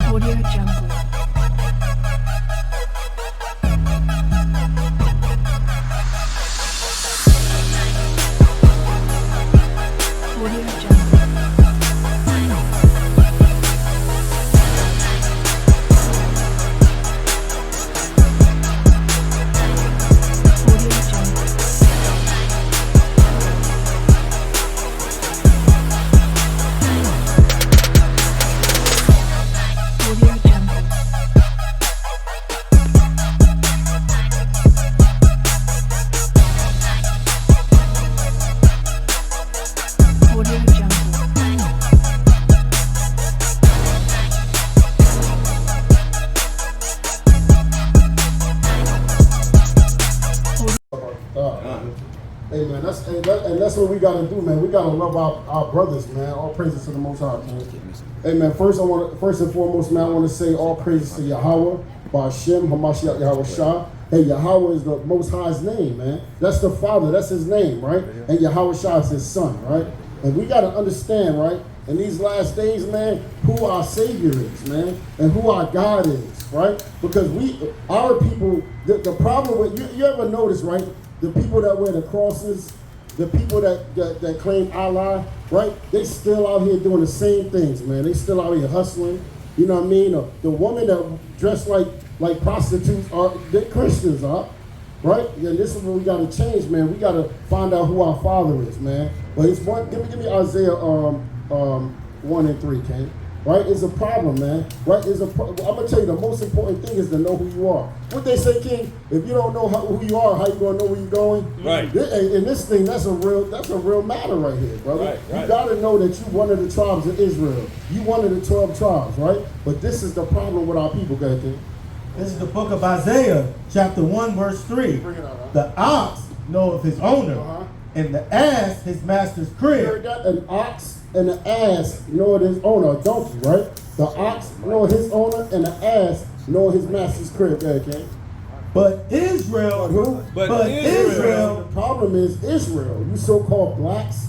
Audio Jungle. Audio Jungle. Audio Jungle. Audio Jungle. Audio Jungle. Hey man, that's what we gotta do, man. We gotta love our brothers, man. All praises to the Most High, man. Hey man, first and foremost, man, I want to say all praises to Yahweh, Ba'Shem, Hamashiach Yahweh Shah. Hey, Yahweh is the Most High's name, man. That's the Father, that's his name, right? And Yahweh Shah is his son, right? And we gotta understand, right? In these last days, man, who our Savior is, man, and who our God is, right? Because our people, the problem with you ever notice, right? The people that wear the crosses, the people that claim Allah, right? They still out here doing the same things, man. They still out here hustling. You know what I mean? The women that dress like prostitutes they Christians are, right? And this is what we got to change, man. We got to find out who our Father is, man. But it's one. Give me Isaiah 1 and 3, Ken. Right? It's a problem, man. Right? I'm gonna tell you the most important thing is to know who you are. What they say, King? If you don't know who you are, how you gonna know where you're going? Right. And this thing, that's a real matter right here, brother. Right. You gotta know that you one of the tribes of Israel. You one of the 12 tribes, right? But this is the problem with our people, guys. King. This is the book of Isaiah, chapter 1, verse 3. Bring it out, huh? The ox knoweth his owner, Uh-huh. and the ass his master's You crib. heard that? An ox and an ass know his owner, a donkey, right? The ox know his owner, and the ass know his master's crib, okay? But Israel, Who? but Israel, The problem is Israel. You so-called blacks,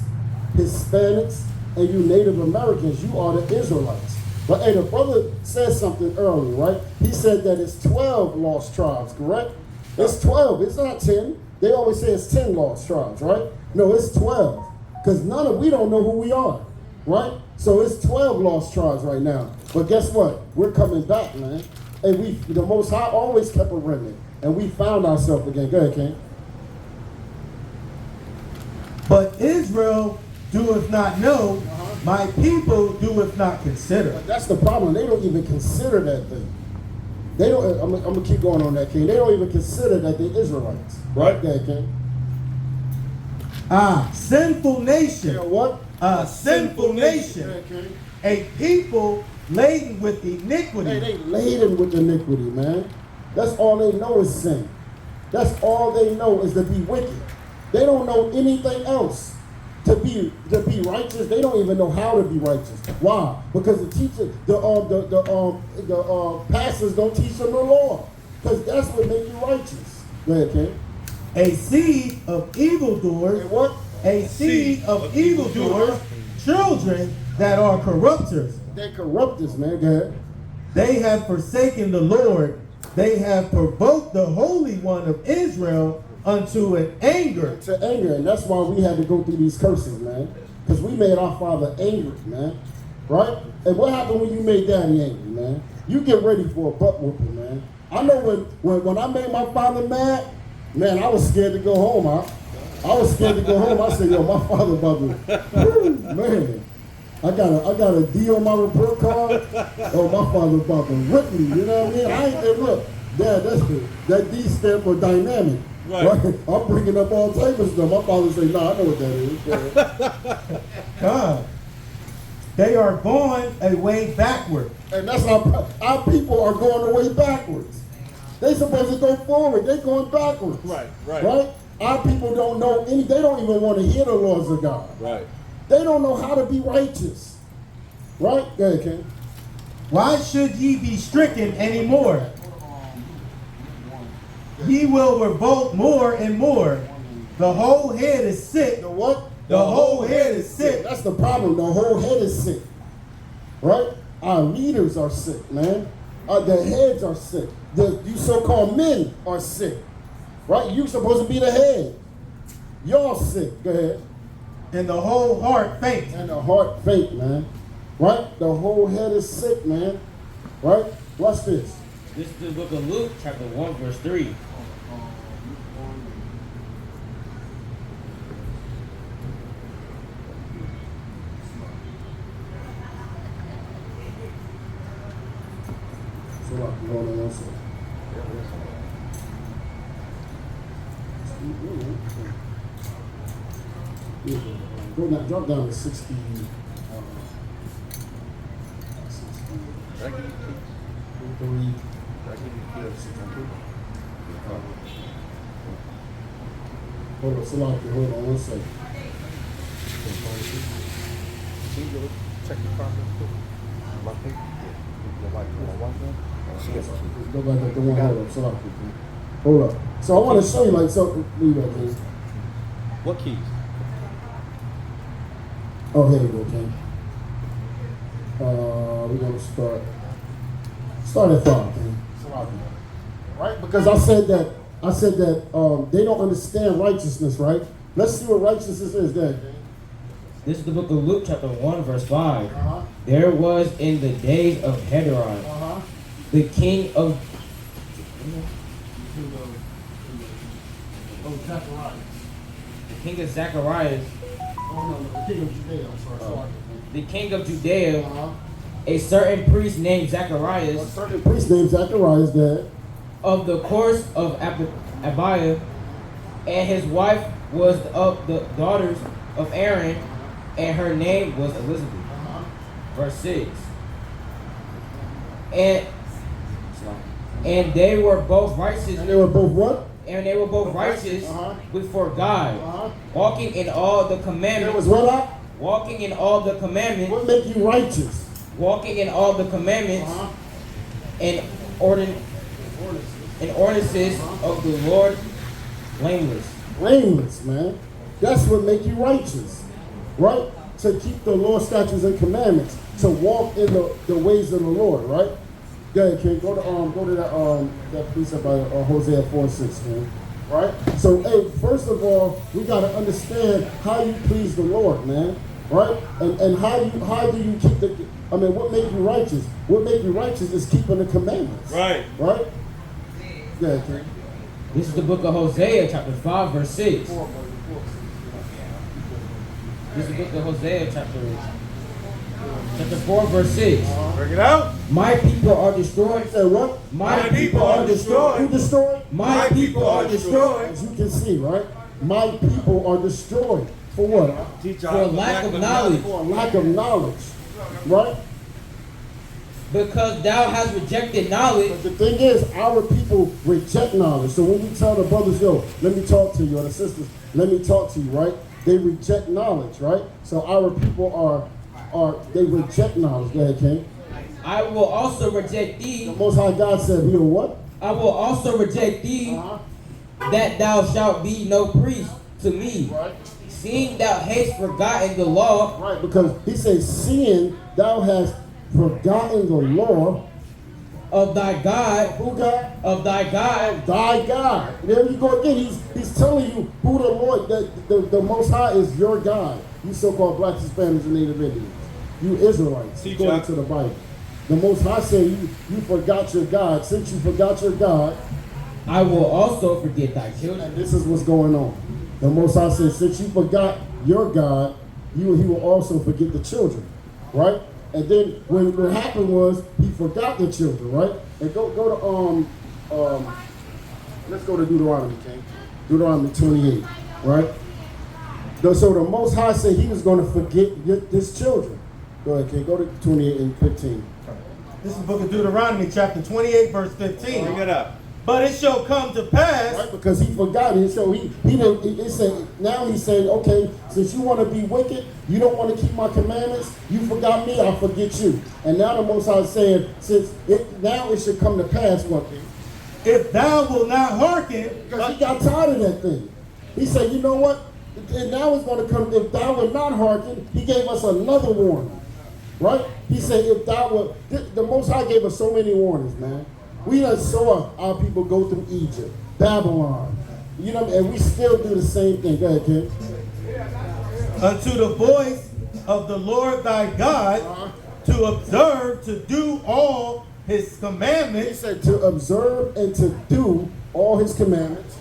Hispanics, and you Native Americans, you are the Israelites. But hey, the brother said something earlier, right? He said that it's 12 lost tribes, correct? It's 12, it's not 10. They always say it's 10 lost tribes, right? No, it's 12. Because we don't know who we are, right? So it's 12 lost tribes right now. But guess what? We're coming back, man. And the Most High always kept a remnant. And we found ourselves again. Go ahead, King. but Israel doeth not know, my people doeth not consider. But that's the problem. They don't even consider that thing. They don't. I'm gonna keep going on that, King. They don't even consider that they're Israelites. Right there, King. Sinful nation. You know what? A sinful nation. Yeah, King. A people laden with iniquity. Hey, they laden with iniquity, man. That's all they know is sin. That's all they know is to be wicked. They don't know anything else. To be righteous, they don't even know how to be righteous. Why? Because the teacher, the pastors don't teach them the law. Because that's what makes you righteous. Go ahead, King. A seed of evildoers. And what? A seed of evildoers, children that are corrupters. They corrupt us, man. Go ahead. They have forsaken the Lord. They have provoked the Holy One of Israel unto an anger. To anger, and that's why we had to go through these curses, man. Because we made our father angry, man. Right? And what happened when you made daddy angry, man? You get ready for a butt whooping, man. I know when I made my father mad, man, I was scared to go home. I was scared to go home. I said, yo, my father about to, man. I got a D on my report card. Oh, my father about to rip me. You know what I mean? I ain't there. Look, Dad, that D stand for dynamic. Right. I'm bringing up all type of stuff. My father say, nah, I know what that is. God. They are going a way backward. And that's our people are going away backwards. They supposed to go forward. They going backwards. Right? Our people don't know they don't even want to hear the laws of God. Right. They don't know how to be righteous. Right? Go ahead, King. Why should ye be stricken anymore? Ye will revolt more and more. The whole head is sick. The what? The whole head is sick. That's the problem. The whole head is sick. Right? Our leaders are sick, man. The heads are sick. You so-called men are sick, right? You're supposed to be the head. Y'all sick. Go ahead. And the whole heart faint. And the heart faint, man. Right? The whole head is sick, man. Right? Watch this. This is the book of Luke, chapter 1, verse 3. So hold on one second. Go down, drop down to 60. 63. Hold on, hold on one second. Check the progress. Go back up to one. Hold up. So I want to show you, like, so. Leave that, please. What keys? Oh, here we go, King. We're gonna start at 5, King. Right? Because I said that they don't understand righteousness, right? Let's see what righteousness is then. This is the book of Luke, chapter 1, verse 5. Uh-huh. There was in the days of Ahrayah, Uh-huh. the king of Zacharias, Oh, no, the king of Judea. I'm sorry. the king of Judea, Uh-huh. a certain priest named A Zacharias certain priest named Zacharias dead. of the course of Abiah, and his wife was of the daughters of Aaron, and her name was Elizabeth. Verse 6. And they were both righteous. And they were both what? And they were both righteous Uh-huh. before God, Uh-huh. walking in all the There commandments. was what up? Walking in all the commandments. What make you righteous? Walking in all the commandments Uh-huh. and ordinances of the Lord, blameless. Blameless, man. That's what make you righteous, right? To keep the law, statutes, and commandments. To walk in the ways of the Lord, right? Go ahead, King. Go to that precept by Hosea 4:6, man. Right? So, hey, first of all, we gotta understand how you please the Lord, man. Right? And how do you keep what make you righteous? What make you righteous is keeping the commandments. Right. Right? Go ahead, King. This is the book of Hosea, chapter 5, verse 6. This is the book of Hosea, chapter 4, verse 6. Bring it out. My people are destroyed. Say what? My people are destroyed. Who destroyed? My people are destroyed As you can see, right? My people are destroyed. For what? for lack of knowledge, For a lack of knowledge. Right? because thou hast rejected knowledge. But the thing is, our people reject knowledge. So when we tell the brothers, yo, let me talk to you, or the sisters, let me talk to you, right? They reject knowledge, right? So our people they reject knowledge. Go ahead, King. I will also reject The thee. Most High God said, we are what? I will also reject thee, that thou shalt be no priest to me. Right. Seeing thou hast forgotten the law Right, because he says, seeing thou hast forgotten the law of thy God, who God? of thy God, Thy God. There you go again. He's telling you who the Lord, that the Most High is your God. You so-called blacks, Hispanics, and Native Indians. You Israelites, Teach according us. to the Bible. The Most High said you forgot your God. Since you forgot your God, I will also forget thy children. and this is what's going on. The Most High said, since you forgot your God, he will also forget the children, right? And then what happened was he forgot the children, right? And go to let's go to Deuteronomy, King. Deuteronomy 28, right? So the Most High said he was going to forget his children. Go ahead, King. Go to 28 and 15. This is the book of Deuteronomy, chapter 28, verse 15. Bring it up. But it shall come to pass. Right? Because he forgot it. So he didn't. He said, now he's saying, okay, since you want to be wicked, you don't want to keep my commandments, you forgot me, I'll forget you. And now the Most High is saying, now it should come to pass, what? If thou wilt not hearken, Because he got tired of that thing. He said, you know what? And now it's going to come, if thou will not hearken, he gave us another warning. right? He said, if thou were, the Most High gave us so many warnings, man. We done saw our people go through Egypt, Babylon, you know, and we still do the same thing. Go ahead, kid. Unto the voice of the Lord thy God, to observe, to do all his He commandments, said to observe and to do all his commandments.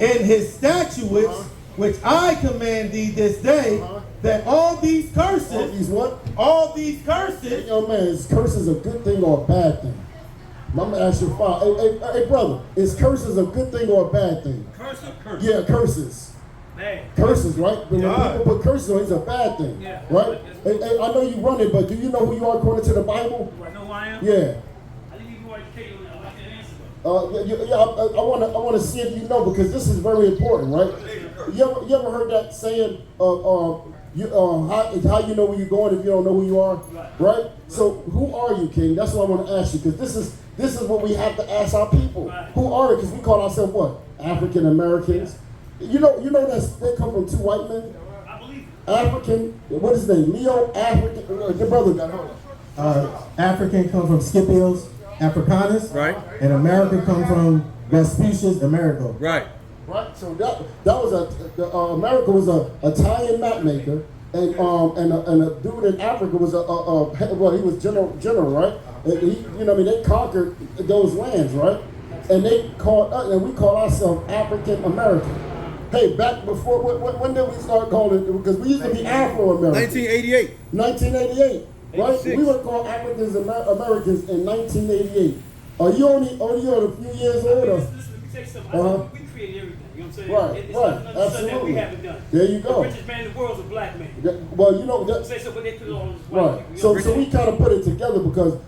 and his statutes, which I command thee this day, that all these All curses, these what? all these Hey, curses, yo, man, is curses a good thing or a bad thing? I'm gonna ask your father. Hey, brother, is curses a good thing or a bad thing? Curse or curse? Yeah, curses. Man. Curses, right? But when God. people put curses on, it's a bad thing, Yeah. right? Hey, I know you run it, but do you know who you are according to the Bible? Do I know who I am? Yeah. I think you more educated on that. I like that answer though. I want to see if you know, because this is very important, right? You ever heard that saying? How you know where you're going if you don't know who you are, right? So who are you, King? That's what I want to ask you, because this is what we have to ask our people. Right. Who are they? Because we call ourselves what? African Americans. You know that they come from two white men. I believe it. African. What is his name? Leo African. Your brother got hold on. African come from Scipios Africanus, Right. and American come from Vespucius Amerigo. Right. Right, so that was America was a Italian map maker, and a dude in Africa was well, he was general, right? And he, you know, I mean, they conquered those lands, right? And they called us, and we call ourselves African American. Hey, back before when did we start calling it? Because we used to be Afro American. 1988. 1988, right? 86. We were called Africans Americans in 1988. Are you only a few years Listen, older? let me tell you something. Uh-huh. We created everything. You know what I'm saying? Right, It's right, not something that we absolutely. haven't done. There you go. The richest man in the world is a black man. Yeah, well, you know that. Say so, but they put it on this white Right. people. You So know, so we kind of put it together because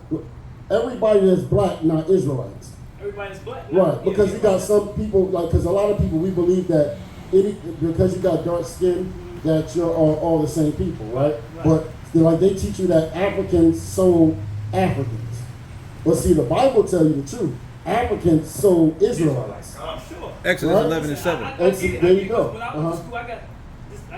everybody that's black not Israelites. everybody's black. Right. Because you got some people because a lot of people we believe that because you got dark skin that you're all the same people, right? Right. But they teach you that Africans sold Africans. But see, the Bible tell you the truth. Africans sold Israelites. I'm sure. Exodus Right. 11 and 7. I That's get it. it. There you go. When I was in school, I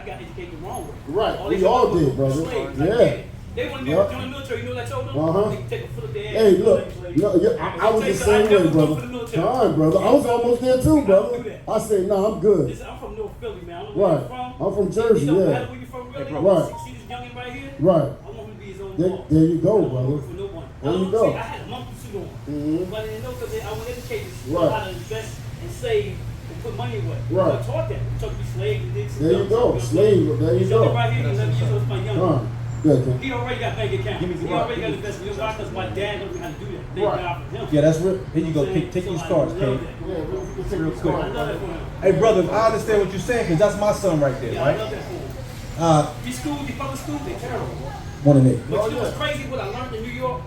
got educated the wrong way. Right. They We all thought I was did, brother. slaves. I Yeah. get it. They want to be Yep. join the military. You know what I told them? Uh-huh. They can take a foot of their ass. Hey, look, Slave. I was the same way, brother. Fine, brother. I was almost there too, brother. I said, no, I'm good. Listen, I'm from North Philly, man. I don't know where Right. you're from. I'm from Jersey, It don't yeah. matter where you're from, really. Right. See this youngin right here? Right. I want him to be his own There, boss. there you go, I don't brother. work for no one. There you See, go. I had a monkey suit on. Mhm. But I didn't know because I was educated Right. how to invest and save and put money away. Right. I taught that. We taught to be slave and did some There you dumb go. stuff, Slave, know what I'm there you saying? This youngin go. right here, 11 years old, is my youngin. Fine. Good, Ken. He already got bank account. He already got investment. You know why? Because my dad knows how to do that. Thank Right. God for him. Yeah, that's real. Here you go. Saying, Take so these I cards, love King. that. Yeah, we take Real this quick. I card, love that brother. for him. Hey, brother, I understand what you're saying because that's my son right there, Yeah, I right? love that for him. Uh, These schools, these public schools, they're terrible. one of them. But Oh, you know what's yeah. crazy? What I learned in New York,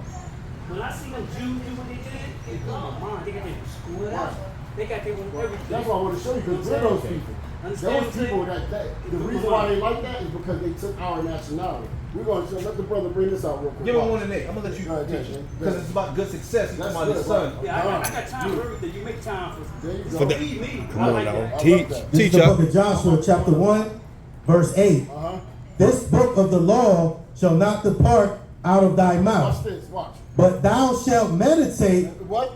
when I see them Jews do what they did, it blew my mind. They got their school out. They got their everything. That's why I want to show you, because we're those people. Understand Those people the reason why they like that is because they took our nationality. We're going to let the brother bring this out real quick. Give him one of them. I'm gonna let you Go ahead, teach Ken. it because it's about good success. He's That's talking about good, his son. right? Yeah, I got time for everything. You make time for There you go. Believe me. Come I on like now. that. I Teach. love that. This is Teach the up. book of Joshua, chapter 1, verse 8. Uh-huh. This book of the law shall not depart out of thy Watch mouth, this. Watch. but thou shalt meditate, What?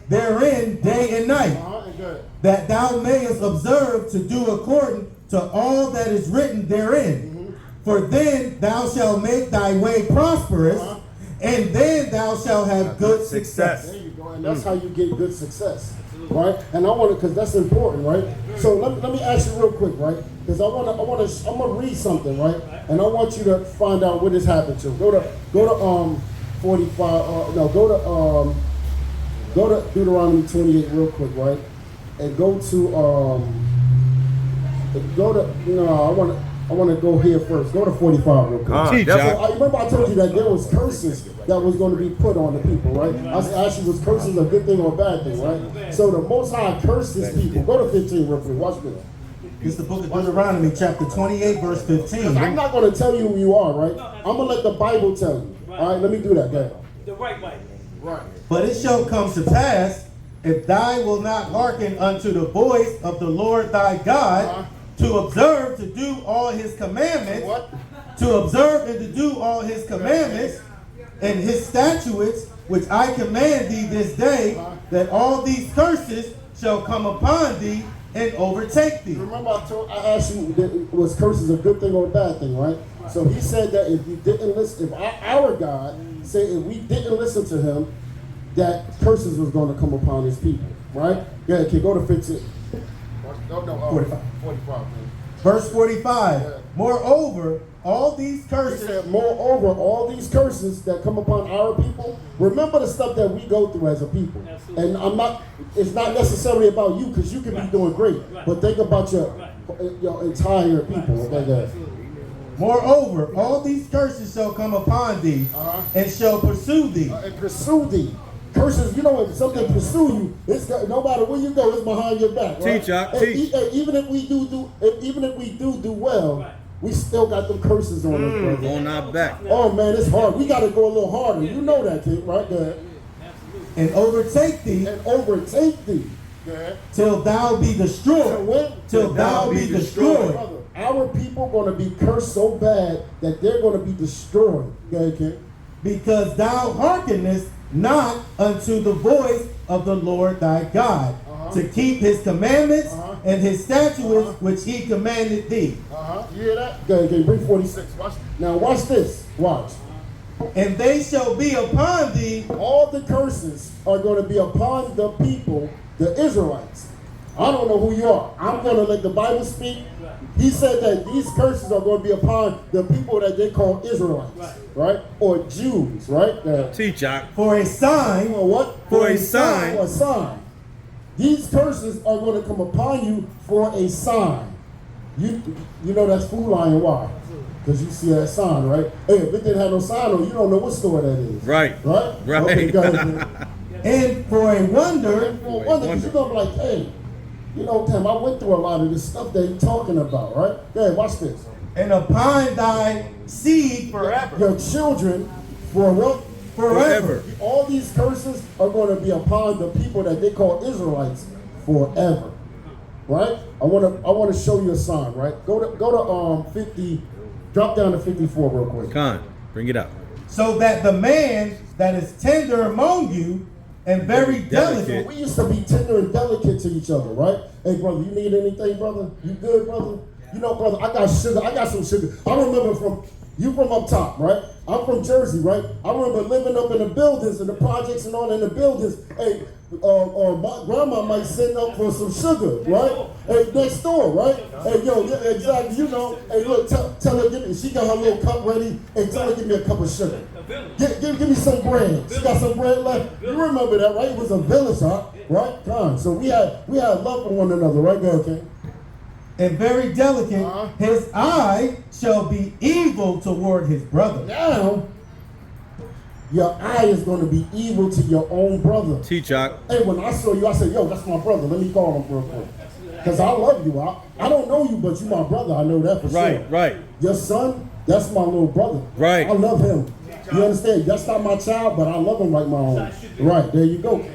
therein day and night, And good. that thou mayest observe to do according to all that is written therein. For then thou shalt make thy way prosperous, and then thou shalt have good success. There you go. And that's how you get good success. Right? And I want to, because that's important, right? So let me ask you real quick, right? Because I'm gonna read something, right? And I want you to find out what this happened to. Go to 45. Go to Deuteronomy 28 real quick, right? And go to I want to go here first. Go to 45 real quick. Teach, So Jack. I remember I told you that there was curses that was going to be put on the people, right? I asked you, was curses a good thing or a bad thing, right? So the Most High cursed his people. Go to 15 real quick. Watch this. It's the book of Deuteronomy, chapter 28, verse 15. I'm not going to tell you who you are, right? I'm going to let the Bible tell you. All right, let me do that. Go ahead. The right way. Right. But it shall come to pass, if thou wilt not hearken unto the voice of the Lord thy God, to observe to do all his commandments, What? to observe and to do all his commandments and his statutes, which I command thee this day, that all these curses shall come upon thee and overtake thee. Remember I asked you, was curses a good thing or a bad thing, right? So he said that if you didn't listen, if our God said if we didn't listen to him, that curses was going to come upon his people, right? Yeah, can go to 15. No, 45. 45, man. Verse 45. Yeah. Moreover, all these He curses. said, moreover, all these curses that come upon our people, remember the stuff that we go through as a people. Absolutely. And it's not necessarily about you, because you can be doing great. Right. But think about your entire people. Like that. Absolutely. Moreover, all these curses shall come upon thee and shall pursue thee. And pursue thee. Curses, you know, if something pursue you, no matter where you go, it's behind your back. Right? Teach, y'all, And teach. even if we do well, Right. we still got them curses on us, brother. On our back. Oh man, it's hard. We got to go a little harder. You know that, kid, right there. Absolutely. And overtake thee And overtake thee. Yeah. till thou be So destroyed. when? Till thou be destroyed. Brother, our people going to be cursed so bad that they're going to be destroyed. Okay, kid? Because thou hearkenest not unto the voice of the Lord thy God, to keep his commandments and his statutes which he commanded thee. You hear that? Okay, bring 46. Watch. Now watch this. Watch. And they shall be upon thee. All the curses are going to be upon the people, the Israelites. I don't know who you are. I'm going to let the Bible speak. He said that these curses are going to be upon the people that they call Israelites, right? Or Jews, right? Teach, y'all. For a sign. For what? For a sign. For a sign. These curses are going to come upon you for a sign. You know that's Food Lion. Why? Because you see that sign, right? Hey, if it didn't have no sign on it, you don't know what store that is. Right. Right? Right. Okay, got it. And for a wonder. For wonder, because you're going to be like, hey, you know, Tim, I went through a lot of this stuff that you're talking about, right? Hey, watch this. And upon thy seed forever. Your children for what? Forever. All these curses are going to be upon the people that they call Israelites forever. Right? I want to show you a sign, right? Go to 50, drop down to 54 real quick. Con, bring it up. So that the man that is tender among you and very delicate. We used to be tender and delicate to each other, right? Hey, brother, you need anything, brother? You good, brother? You know, brother, I got sugar. I got some sugar. I remember you from up top, right? I'm from Jersey, right? I remember living up in the buildings and the projects and all in the buildings. Hey, my grandma might send up for some sugar, right? Hey, next door, right? Hey, yo, yeah, exactly. You know, hey, look, tell her, she got her little cup ready, and tell her give me a cup of sugar. Give me some bread. She got some bread left. You remember that, right? It was a village, right? Come on. So we had love for one another, right? Go, okay. And very delicate, his eye shall be evil toward his brother. Now, your eye is going to be evil to your own brother. Teach, y'all. Hey, when I saw you, I said, yo, that's my brother. Let me call him real quick. Because I love you. I don't know you, but you my brother. I know that for sure. Right. Your son, that's my little brother. Right. I love him. You understand? That's not my child, but I love him like my own. Right, there you go.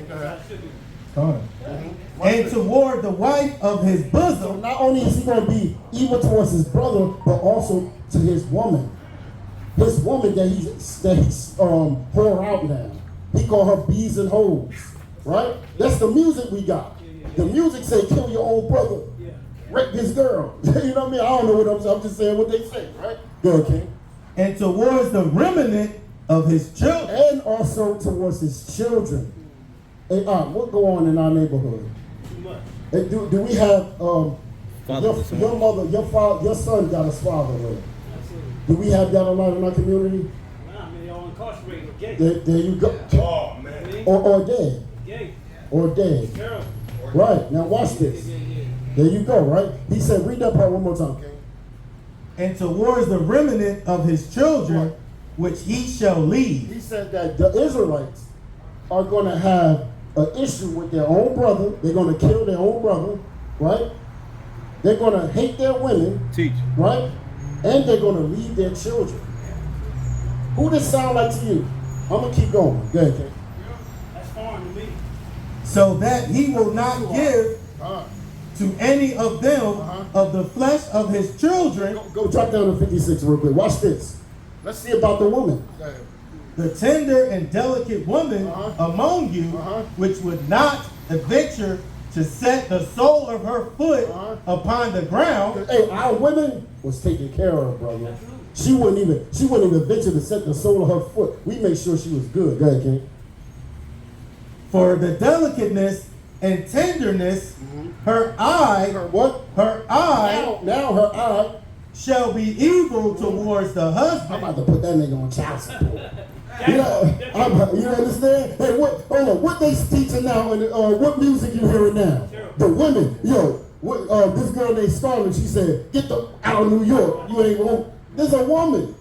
And toward the wife of his So bosom. not only is he going to be evil towards his brother, but also to his woman. His woman that he's pour out now. He call her bees and hoes. Right? That's the music we got. The music say kill your own brother. Rape his girl. You know what I mean? I don't know what I'm just saying what they say, right? Good, King. And towards the remnant of his children. And also towards his children. Hey, what go on in our neighborhood? Hey, do we have your mother, your father, your son got his fatherhood? Do we have that a lot in our community? Nah, man, y'all incarcerated or gay. There you go. Oh, man. Or dead. Gay. Or dead. Girl. Right. Now watch this. There you go, right? He said, read that part one more time, King. And towards the remnant of his children, which he shall lead. He said that the Israelites are going to have an issue with their own brother. They're going to kill their own brother, right? They're going to hate their women, Teach. right? And they're going to leave their children. Who does sound like to you? I'm going to keep going. Go ahead, King. That's foreign to me. So that he will not give to any of them of the flesh of his children, Go drop down to 56 real quick. Watch this. Let's see about the woman. the tender and delicate woman among you, which would not venture to set the sole of her foot upon the ground. Hey, our women was taken care of, brother. She wouldn't even venture to set the sole of her foot. We made sure she was good. Go ahead, King. For the delicateness and tenderness, her eye, What? her eye Now her eye. shall be evil towards the I'm husband. about to put that nigga on child support. You understand? Hey, hold on, what they teaching now and what music you hearing now? The women, this girl named Scarlett, she said, get the out of New York. You ain't won't. There's a woman.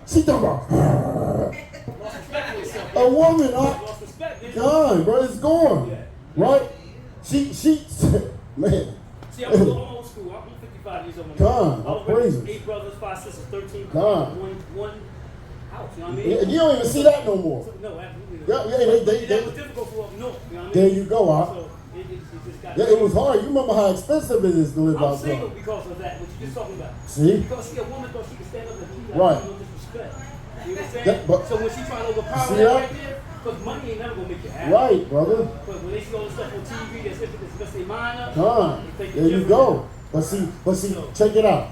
She talking about a woman. Gone, bro, it's gone. Right? She man. See, I'm old school. I'm 55 years old. God, I was praises. raised 8 brothers, 5 sisters, 13 God. one house. You know what I mean? You don't even see that no more. No, absolutely. Yeah, that was difficult for up north. You know what I mean? There you go, So it just got. Yeah, it was hard. You remember how expensive it is to live I'm outside. single because of that. What you just talking about? See? Because a woman thought she could stand up and be like, Right. no disrespect. You know what I'm saying? That- but- So when she trying to overpower See that that? right there, because money ain't never gonna make you happy. Right, brother. But when they see all this stuff on TV, that's if it's mess their mind up. Come they think there it's you different. go. But see, check it out.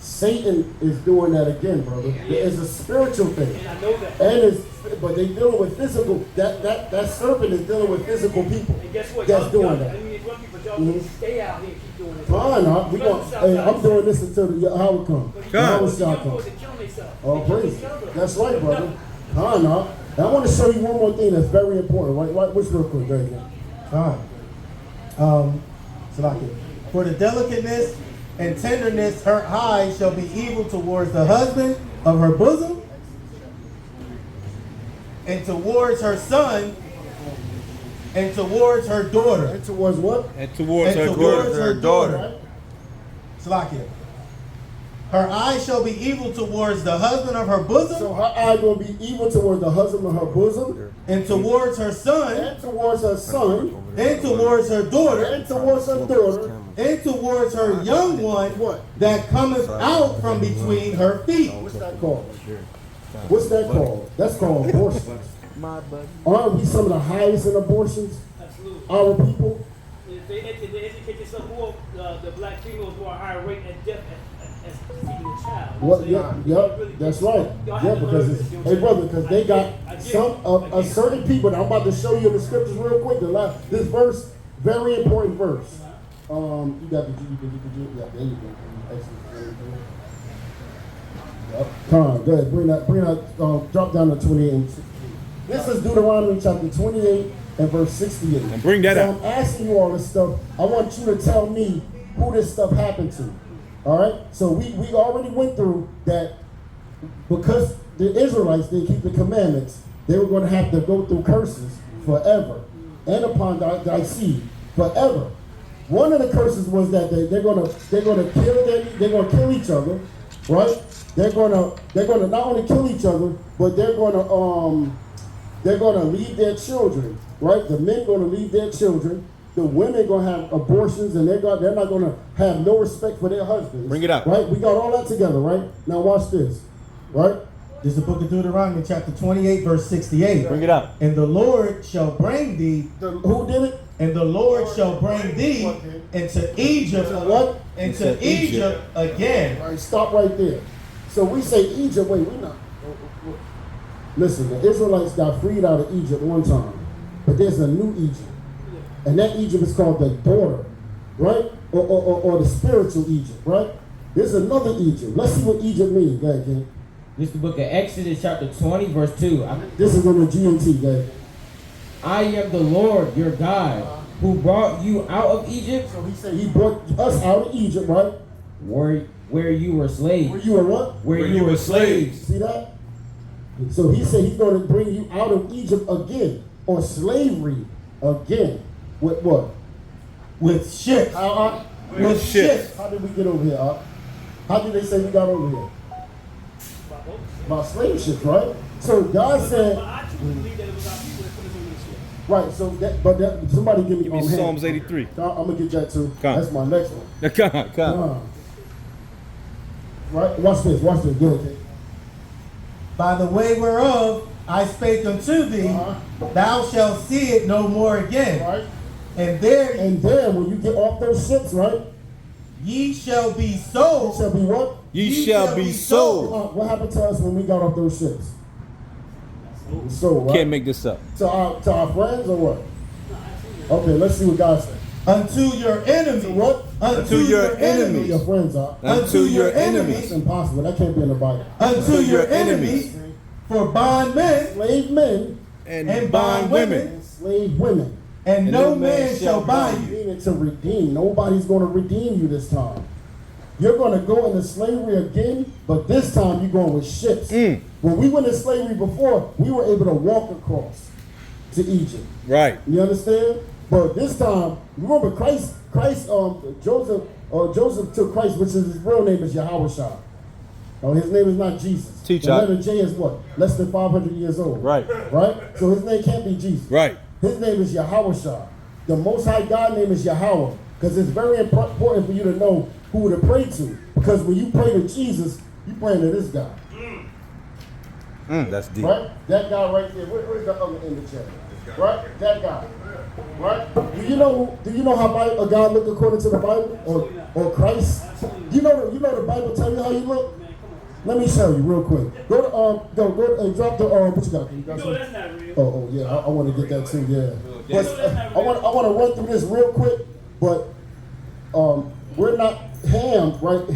Satan is doing that again, brother. It's a spiritual thing. And I know that. But they dealing with physical. That serpent is dealing with physical people. And guess what? That's Y'all- doing y'all- that. I mean, if one people y'all stay out here and keep doing this. Fine, we Especially going. South Hey, Side. I'm doing this until the Howard come. Because Howard the shall young come. boys are killing themselves. Oh, They kill please. each other. That's right, brother. And I want to show you one more thing that's very important. Right? Which real quick, right here. Salakia. For the delicateness and tenderness, her eye shall be evil towards the husband of her bosom, and towards her son, and towards her daughter. And towards what? And towards And her towards daughter. her daughter. Right? Salakia. Her eye shall be evil towards the husband of her bosom, So her eye gonna be evil towards the husband of her bosom, and towards her son, and towards her son, and towards her daughter, and towards her daughter. and towards her young one that cometh out from between her feet. What's that called? What's that called? That's called abortion. Aren't we some of the highest in abortions? Absolutely. Our people. If they educate themselves more, the black females who are higher rate at death as seeking a child. What? So Yeah, you yep. really That's get- right. y'all Yeah, have to because learn it's, this, you know hey what I'm brother, saying? because they got I get it. some a certain people. Now I'm about to show you in the scriptures real quick. This verse, very important verse. You got the yeah, there you go. Excellent. Yep. Come, go ahead. Bring that. Drop down to 28 and 16. This is Deuteronomy chapter 28 and verse 68. And bring that so out. I'm asking you all this stuff. I want you to tell me who this stuff happened to. All right. So we already went through that because the Israelites didn't keep the commandments. They were going to have to go through curses forever, and upon thy seed forever. One of the curses was that they're gonna kill each other, right? They're gonna not only kill each other, but they're gonna leave their children, right? The men gonna leave their children. The women gonna have abortions, and they're not gonna have no respect for their husbands. Bring it out. Right? We got all that together, right? Now watch this, right? This is the book of Deuteronomy, chapter 28, verse 68. Bring it out. And the Lord shall bring thee, Who did it? and the Lord shall bring thee into Egypt, What? into Into Egypt again. All right, stop right there. So we say Egypt. Wait, we're not. Listen, the Israelites got freed out of Egypt one time, but there's a new Egypt, and that Egypt is called the daughter, right? Or the spiritual Egypt, right? There's another Egypt. Let's see what Egypt means, guys. This is the book of Exodus, chapter 20, verse 2. This is on the GMT, guys. I am the Lord your God, who brought you out of Egypt, So he said he brought us out of Egypt, right? where you were slaves. Where you were what? Where you were slaves. See that? So he said he's going to bring you out of Egypt again, or slavery again. With what? With ships. With ships. How did we get over here? How did they say we got over here? By slave ships, right? So God said, But I truly believe that it was our people that put us on these ships. Right. So somebody give me, Give me hand. Psalms 83. I'm gonna get that too. Come. That's my next one. Come. Right. Watch this. Watch this. Good. Okay. By the way whereof I spake unto thee, thou shalt see it no more again. Right. And there And then when you get off those ships, right? ye shall be It sold. shall be what? Ye shall be sold. What happened to us when we got off those ships? So right? Can't make this up. To our friends or what? Okay, let's see what God said. Unto your enemies. What? Unto your Who enemies. your friends are. Unto your That's enemies. impossible. That can't be in the Bible. Unto your enemies. For bondmen Slave men And bond women. and slave women. and no man shall buy you. Meaning to redeem. Nobody's going to redeem you this time. You're going to go into slavery again, but this time you're going with ships. When we went into slavery before, we were able to walk across to Egypt. Right. You understand? But this time, remember Joseph took Christ, which is his real name is Yahushua. Oh, his name is not Jesus. Teach The out. letter J is what? Less than 500 years old. Right. Right? So his name can't be Jesus. Right. His name is Yahushua. The Most High God name is Yahweh. Because it's very important for you to know who to pray to. Because when you pray to Jesus, you praying to this guy. That's deep. Right? That guy right there. Where's the other in the chair? Right? That guy. Right? Do you know how a guy look according to the Bible? Or Christ? You know the Bible tell you how you look? Let me show you real quick. Go to drop the what you got? You got No, some? that's not real. Oh yeah, I want to get that too. Yeah, but I want to run through this real quick. But we're not Ham, right?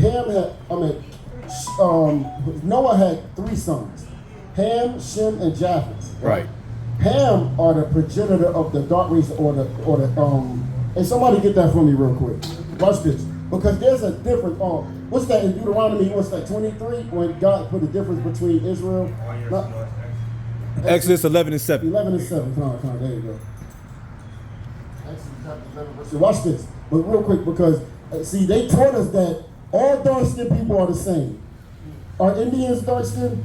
Noah had 3 sons: Ham, Shem, and Japheth. Right. Ham are the progenitor of the dark race, or the and somebody get that for me real quick. Watch this, because there's a difference. What's that in Deuteronomy? What's that 23 when God put the difference between Israel? Exodus 11 and 7. 11 and 7. Come on, there you go. Exodus chapter 11, verse 7. Watch this, but real quick, because see, they taught us that all dark-skinned people are the same. Are Indians dark-skinned?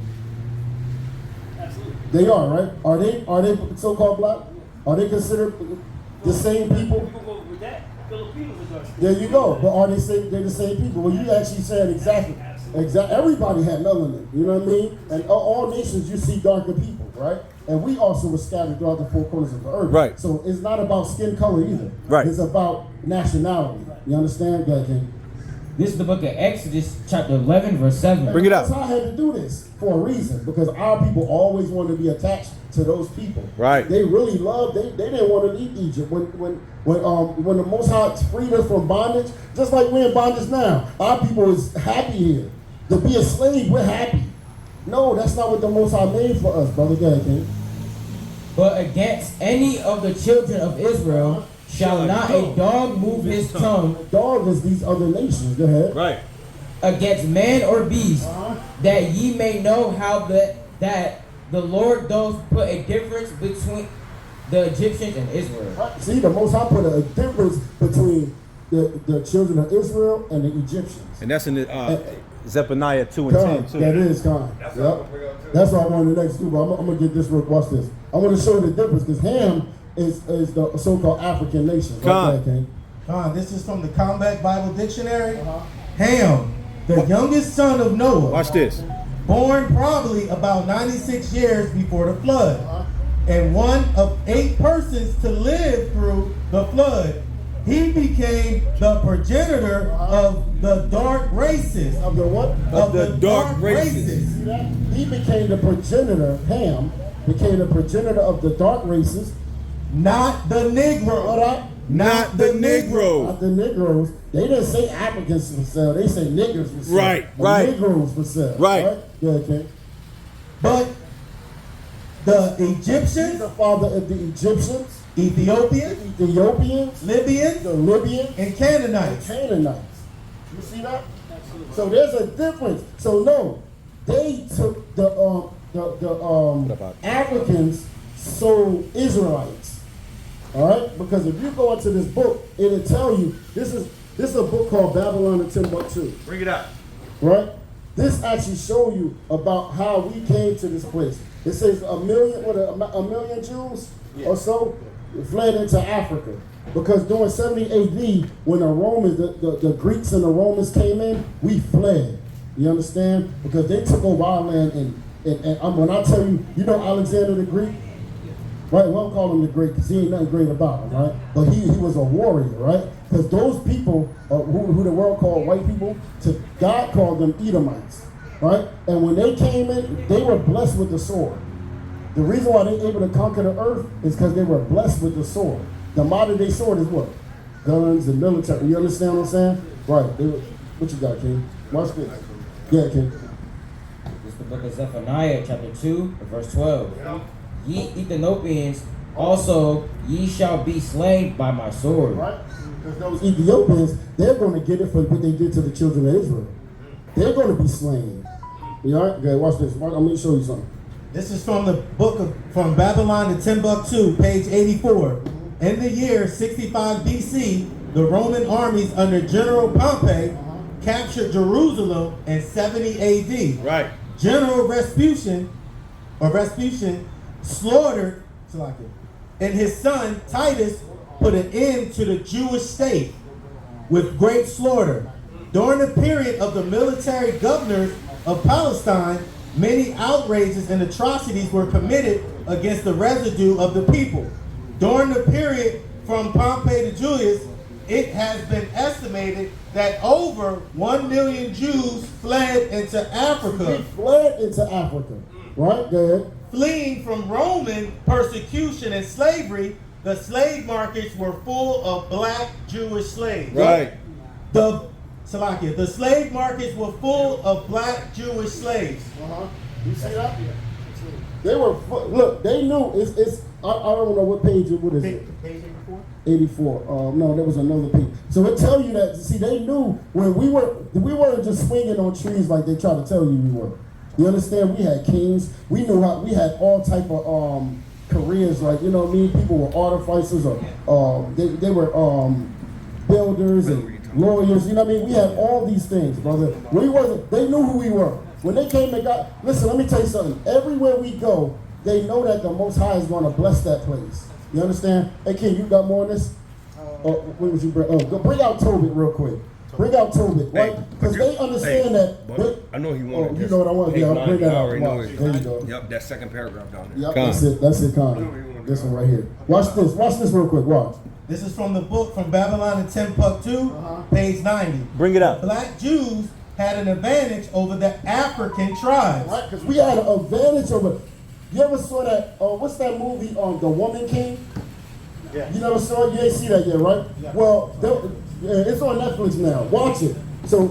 Absolutely. They are, right? Are they so-called black? Are they considered the same people? We gonna go with that. Filipinos are dark skinned. There you go. But are they're the same people? Well, you actually said exactly. Everybody had melanin. You know what I mean? And all nations, you see darker people, right? And we also were scattered throughout the 4 corners of the earth. Right. So it's not about skin color either. Right. It's about nationality. You understand? Go ahead, King. This is the book of Exodus, chapter 11, verse 7. Bring it out. That's how I had to do this for a reason, because our people always wanted to be attached to those people. Right. They really loved. They didn't want to leave Egypt when the Most High freed us from bondage. Just like we're in bondage now, our people is happy here. To be a slave, we're happy. No, that's not what the Most High made for us, brother. Go ahead, King. But against any of the children of Israel shall not a dog move his tongue Dog is these other nations. Go ahead. Right. against man or beast, that ye may know how that the Lord doth put a difference between the Egyptians and Israel. Right. See, the Most High put a difference between the children of Israel and the Egyptians. And that's in the Zephaniah 2 and 10 too. That is kind. Yep. That's what I wanted to next do, but I'm going to get this real. Watch this. I want to show you the difference, because Ham is the so-called African nation. Right there, This is from the Combat Bible Dictionary. Ham, the youngest son of Noah. Watch this. Born probably about 96 years before the flood. And one of 8 persons to live through the flood. He became the progenitor of the dark races. Of the what? Of the dark races. See that? He became the progenitor, Ham, became the progenitor of the dark races. Not the Negro. What up? Not the Negro. Not the Negroes. They didn't say Africans for sale. They say niggers for sale. Right, Or right. Negroes for sale. Right. Yeah, okay. But the He's Egyptians, the father of the Egyptians, Ethiopians, the Ethiopians, Libyans, the Libyans, and and Canaanites. Canaanites. You see that? So there's a difference. So no, they took the Africans sold Israelites. All right? Because if you go into this book, it'll tell you this is a book called Babylon and Timbuktu. Bring it out. Right? This actually show you about how we came to this place. It says a million Jews or so fled into Africa. Because during 70 AD, when the Romans, the Greeks and the Romans came in, we fled. You understand? Because they took over our land, and when I tell you, you know Alexander the Greek? Right, we don't call him the Greek because he ain't nothing great about him, right? But he was a warrior, right? Because those people, who the world called white people, God called them Edomites, right? And when they came in, they were blessed with the sword. The reason why they were able to conquer the earth is because they were blessed with the sword. The modern day sword is what? Guns and military. You understand what I'm saying? Right. What you got, King? Watch this. Yeah, King. This is the book of Zephaniah, chapter 2, verse 12. Ye Ethiopians also, ye shall be slain by my sword. Right? Because those Ethiopians, they're going to get it for what they did to the children of Israel. They're going to be slain. You all right? Okay, watch this. I'm going to show you something. This is from the from Babylon to Timbuktu, page 84. In the year 65 BC, the Roman armies under General Pompey captured Jerusalem in 70 AD. Right. General Rasputin slaughtered, and his son Titus put an end to the Jewish state with great slaughter. During the period of the military governors of Palestine, many outrages and atrocities were committed against the residue of the people. During the period from Pompey to Julius, it has been estimated that over 1 million Jews fled into Africa. They fled into Africa. Right? Go ahead. Fleeing from Roman persecution and slavery, the slave markets were full of black Jewish slaves. Right. The slave markets were full of black Jewish slaves. You see that? They were, look, they knew, I don't know what page, what is it? Page 84? 84. No, there was another page. So it tell you that, see, they knew when we weren't just swinging on trees like they try to tell you we were. You understand? We had kings. We knew how, we had all type of careers, like, you know what I mean? People were artificers or they were builders and lawyers, you know what I mean? We had all these things, brother. They knew who we were. When they came and got, listen, let me tell you something. Everywhere we go, they know that the Most High is going to bless that place. You understand? Hey, King, you got more on this? What would you bring? Go bring out Tobit real quick. Bring out Tobit, right? Because they understand that. I know he wanted. You know what I want? Yeah, I'll bring that out. There you go. Yep, that second paragraph down there. Yep, that's it, Connor. This one right here. Watch this real quick. Watch. This is from the book from Babylon to Timbuktu, page 90. Bring it out. Black Jews had an advantage over the African tribes. Right, because we had an advantage over. You ever saw that? What's that movie? The Woman King. Yeah. You never saw it? You ain't see that yet, right? Yeah. Well, it's on Netflix now. Watch it. So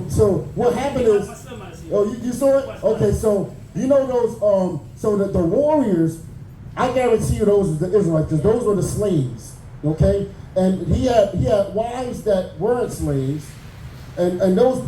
what happened is. Oh, you saw it? Okay, so you know those. So the warriors, I guarantee you those are the Israelites, because those were the slaves. Okay, and he had wives that weren't slaves. And those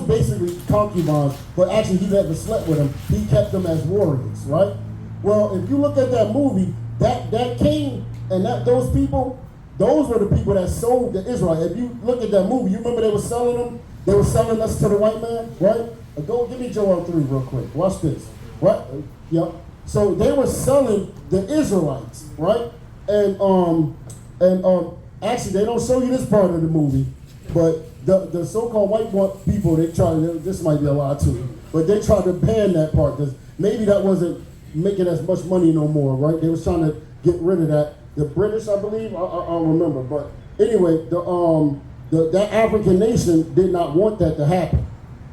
basically concubines, but actually he never slept with them. He kept them as warriors, right? Well, if you look at that movie, that king and those people, those were the people that sold the Israelites. If you look at that movie, you remember they were selling them? They were selling us to the white man, right? Go give me Joel 3 real quick. Watch this. Right? Yep. So they were selling the Israelites, right? And actually they don't show you this part of the movie, but the so-called white people, this might be a lie too, but they tried to ban that part because maybe that wasn't making as much money no more, right? They was trying to get rid of that. The British, I believe, I don't remember, but anyway, that African nation did not want that to happen,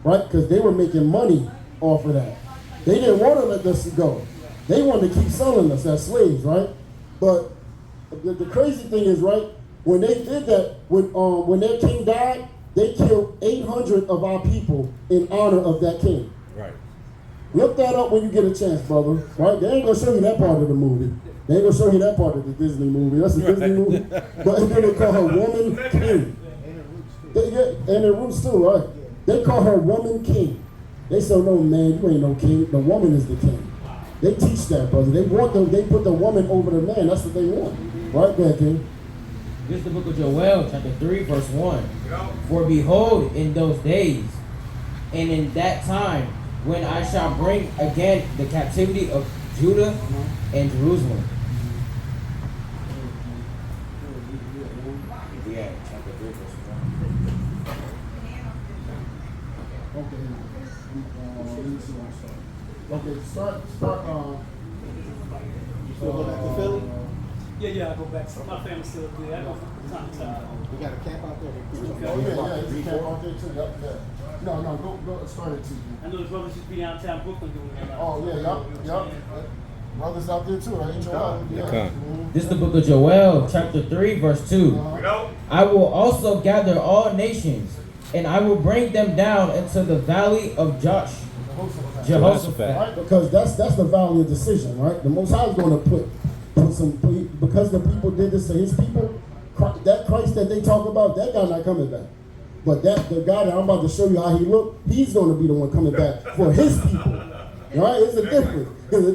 right? Because they were making money off of that. They didn't want to let us go. They wanted to keep selling us as slaves, right? But the crazy thing is, right, when they did that, when their king died, they killed 800 of our people in honor of that king. Right. Look that up when you get a chance, brother. Right? They ain't gonna show you that part of the movie. They ain't gonna show you that part of the Disney movie. That's a Disney movie. But then they call her Woman King. And the roots too, right? They call her Woman King. They say, no, man, you ain't no king. The woman is the king. They teach that, brother. They put the woman over the man. That's what they want. Right there, King. This is the book of Joel, chapter 3, verse 1. For behold, in those days, and in that time, when I shall bring again the captivity of Judah and Jerusalem. Okay, start. You still go back to Philly? Yeah, I go back. My family's still there. I go from time to time. We got a camp out there. Oh yeah, it's a camp out there too. Yep, yeah. No, go start it too. I know the brothers used to be downtown Brooklyn doing that. Oh yeah, yep. Brothers out there too, right? Yeah. Okay. This is the book of Joel, chapter 3, verse 2. I will also gather all nations, and I will bring them down into the valley of Jehoshaphat. Right, because that's the valley of decision, right? The Most High is going to put some, because the people did this to his people. That Christ that they talk about, that guy not coming back. But the guy that I'm about to show you how he looked, he's going to be the one coming back for his people. Right? It's a difference. Because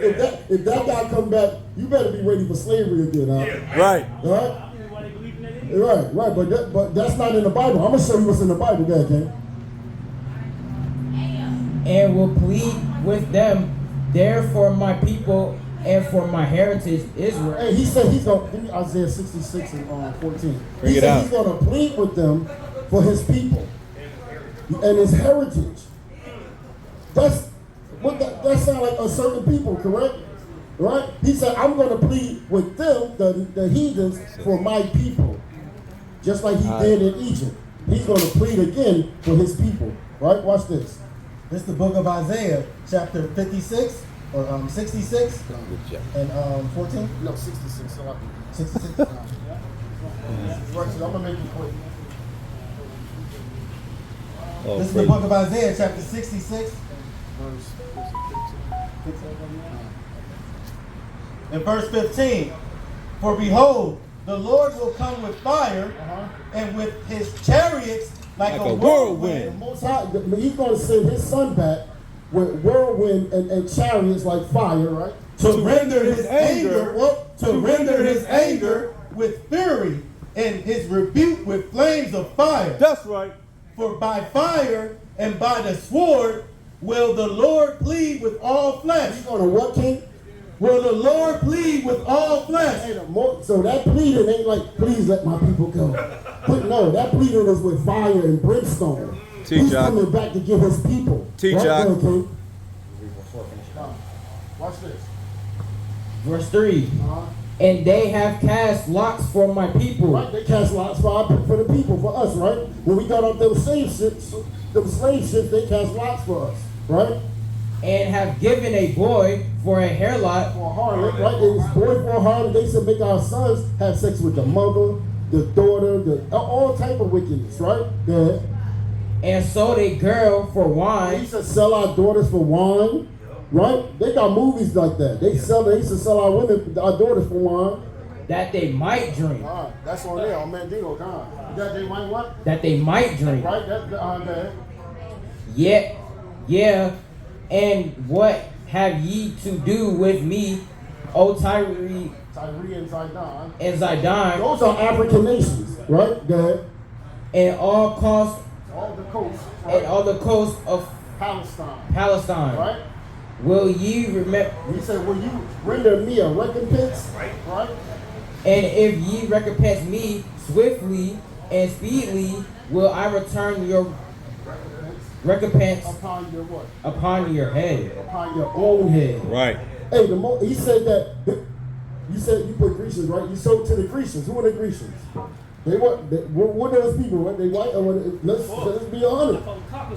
if that guy come back, you better be ready for slavery again. Huh? Right. Right. Right. But that's not in the Bible. I'm gonna show you what's in the Bible, guys. Okay? And will plead with them there for my people and for my heritage Israel. Hey, he said he's gonna give me Isaiah 66 and 14. Bring He it said out. he's gonna plead with them for his people and his heritage. That sounds like a certain people, correct? Right? He said, I'm gonna plead with them, the heathens, for my people. Just like he did in Egypt. He's gonna plead again for his people. Right? Watch this. This is the book of Isaiah, chapter 56, or 66, and 14? No, 66. So 66. right, so I'm gonna make it quick. Oh, This is the book of Isaiah, chapter 66, and verse 15. For behold, the Lord will come with fire, and with his chariots like a The whirlwind. Most High, he's going to send his son back with whirlwind and chariots like fire, right? To render his anger, to render his anger with fury, and his rebuke with flames of fire. That's right. For by fire and by the sword will the Lord plead with all flesh. He's going to what, King? Will the Lord plead with all flesh? So that pleading ain't like, please let my people go. But no, that pleading is with fire and brimstone. He's coming back to get his people. Teach right, King? Watch this. Verse 3. And they have cast lots for my people. Right, they cast lots for the people, for us, right? When we got off those slave ships, they cast lots for us, right? And have given a boy for a hair lot. For a harlot, right? It was boy for a harlot. They said make our sons have sex with the mother, the daughter, all type of wickedness, right? Go ahead. And sold a girl for They wine. used to sell our daughters for wine, right? They got movies like that. They used to sell our women, our daughters for wine. That they might drink. All right, that's on there, on Mandingo, God. That they might what? That they might drink. Right, that. Yeah. And what have ye to do with me, O Tyre Tyre and Zidon. and Zidon, Those are African nations, right? Go ahead. and all coast All the coast, and right? all the coast of Palestine? Right? Will ye remember? He said, will you render me a recompense? Right? And if ye recompense me swiftly and speedily, will I return your recompense Upon your what? upon your head. Upon your own head. Right. Hey, he said that, you said you put Grecians, right? You sold to the Grecians. Who are the Grecians? What are those people? What they white? Let's be honest.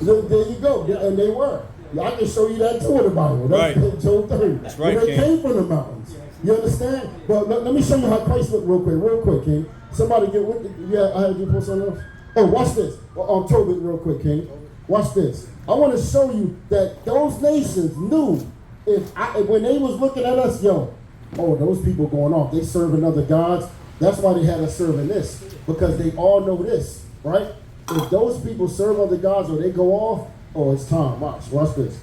There you go. And they were. I can show you that too in the Bible. That's Right. Job 30. That's right, They King. came from the mountains. You understand? But let me show you how Christ looked real quick, King. Somebody get with I had you post something else. Oh, watch this. Tobit real quick, King. Watch this. I want to show you that those nations knew when they was looking at us, those people going off. They serving other gods. That's why they had us serving this. Because they all know this, right? If those people serve other gods or they go off, it's time. Watch this.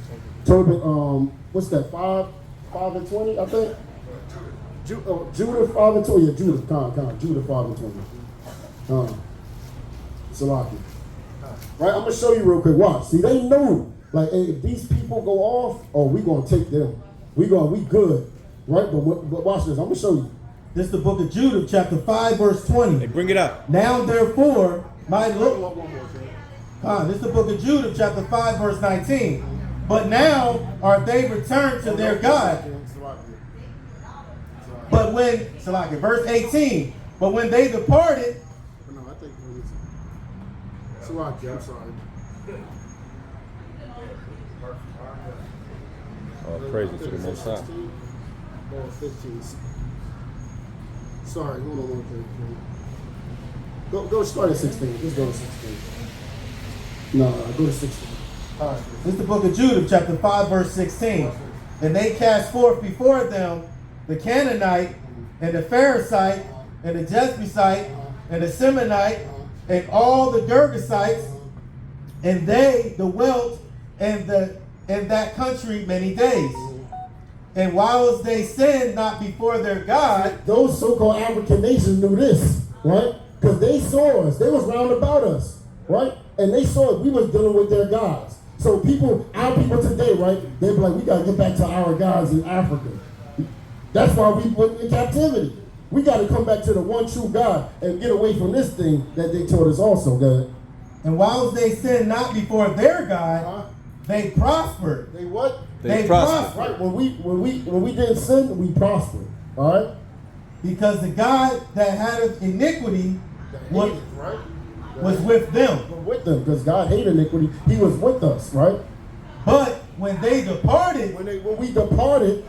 Tobit, what's that, 5 and 20, I think? Judah 5 and 20. Yeah, Judah, Judah 5 and 20. Salaki. Right, I'm gonna show you real quick. Watch. See, they knew. Like, hey, if these people go off, we gonna take them. We good. Right? But watch this. I'm gonna show you. This is the book of Judah, chapter 5, verse 20. Hey, bring it up. Now therefore, this is the book of Judah, chapter 5, verse 19. But now are they returned to their God. But when, Salaki, verse 18, but when they departed, No, I think Salaki, I'm sorry. All praises to the Most High. 16 or 15. Sorry, hold on. Go start at 16. Let's go to 16. No, go to 16. All right. this is the book of Judah, chapter 5, verse 16. And they cast forth before them the Canaanite, and the Pharisite, and the Jebusite, and the Semonite, and all the Girgasites, and they dwelt in that country many days. And whilst they sinned not before their God, Those so-called African nations knew this, right? Because they saw us. They was round about us, right? And they saw we was dealing with their gods. So people, our people today, right? They be like, we got to get back to our gods in Africa. That's why we went in captivity. We got to come back to the one true God and get away from this thing that they taught us also, God. and whilst they sinned not before their God, Uh-huh. they prospered. They what? They They prospered. Right. When we didn't sin, we prospered. All right. Because the God that had iniquity was, right? was with them. With them, because God hated iniquity. He was with us, right? But when they departed When we departed,